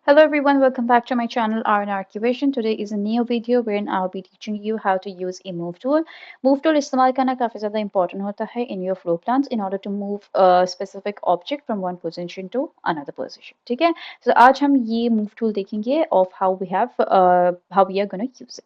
Hello everyone, welcome back to my channel RN ArchiVision. Today is a new video wherein I'll be teaching you how to use a move tool. Move tool इस्तेमाल करना काफी ज़्यादा important होता है in your floor plans in order to move a specific object from one position to another position. ठीक है? So आज हम ये move tool देखेंगे of how we are gonna use it.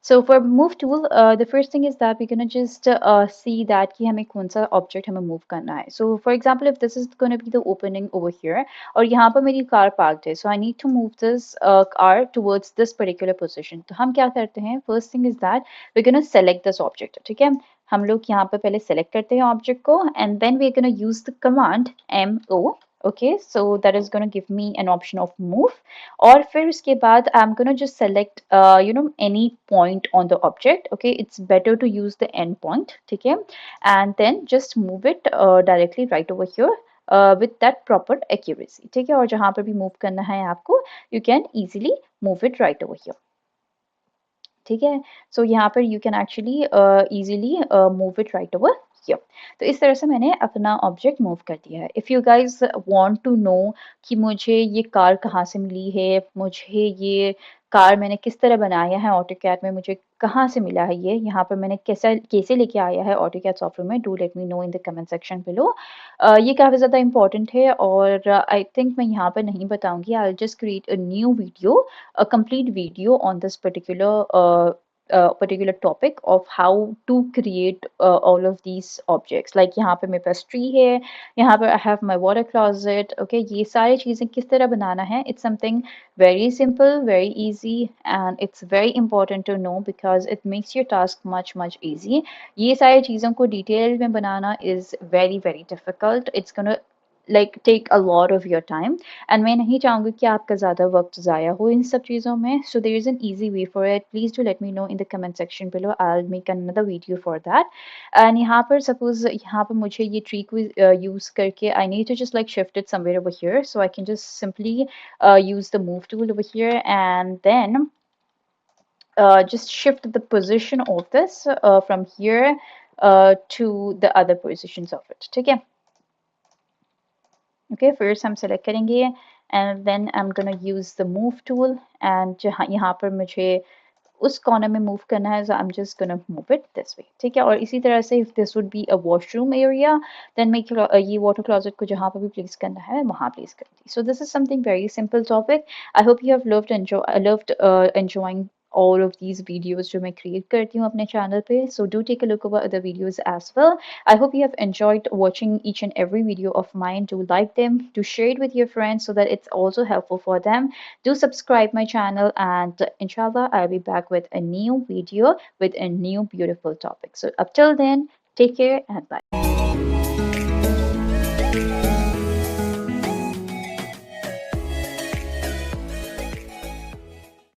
So for move tool, the first thing is that we're gonna just see that कि हमें कौन सा object हमें move करना है. So for example, if this is gonna be the opening over here, और यहाँ पर मेरी car parked है, so I need to move this car towards this particular position. तो हम क्या करते हैं? First thing is that we're gonna select this object. ठीक है? हम लोग यहाँ पर पहले select करते हैं object को, and then we're gonna use the command MO. Okay, so that is going to give me an option of move. और फिर उसके बाद I'm going to just select any point on the object. Okay, it's better to use the end point. ठीक है, and then just move it directly right over here with that proper accuracy. ठीक है, और जहाँ पर भी move करना है आपको, you can easily move it right over here. ठीक है, so यहाँ पर you can actually easily move it right over here. तो इस तरह से मैंने अपना ऑब्जेक्ट मूव कर दिया है. If you guys want to know कि मुझे ये कार कहाँ से मिली है, मुझे ये कार मैंने किस तरह बनाया है ऑटोकैड में, मुझे कहाँ से मिला है, ये यहाँ पर मैंने कैसे लेके आया है ऑटोकैड सॉफ्टवेयर में, do let me know in the comment section below. ये काफ़ी ज़्यादा इंपॉर्टेंट है और आई थिंक मैं यहाँ पर नहीं बताऊंगी. I will just create a new video, a complete video on this particular topic of how to create all of these objects. Like यहाँ पे मेरे पास tree है, यहाँ पर I have my water closet. Okay, ये सारी चीज़ें किस तरह बनाना है? It's something very simple, very easy, and it's very important to know because it makes your task much easy. ये सारी चीज़ों को डिटेल में बनाना is very difficult. It's gonna like take a lot of your time, and मैं नहीं चाहूँगी कि आपका ज़्यादा वक्त ज़ाया हो इन सब चीज़ों में. So there is an easy way for it. Please do let me know in the comment section below. I'll make another video for that. And यहाँ पर suppose यहाँ पर मुझे ये tree को use करके I need to just like shift it somewhere over here, so I can just simply use the move tool over here and then just shift the position of this from here to the other positions of it. ठीक है? Okay, first हम select करेंगे and then I'm gonna use the move tool, and जहाँ यहाँ पर मुझे उस corner में मूव करना है, so I'm just gonna move it this way. ठीक है, और इसी तरह से if this would be a washroom area, then मैं ये water closet को जहाँ पर भी place करना है वहाँ place कर दी. So this is something very simple topic. I hope you have loved enjoying all of these videos जो मैं create करती हूँ अपने channel पे. So do take a look over other videos as well. I hope you have enjoyed watching each and every video of mine. Do like them, do share it with your friends so that it's also helpful for them. Do subscribe my channel, and inshallah I'll be back with a new video with a new beautiful topic. So up till then, take care and bye.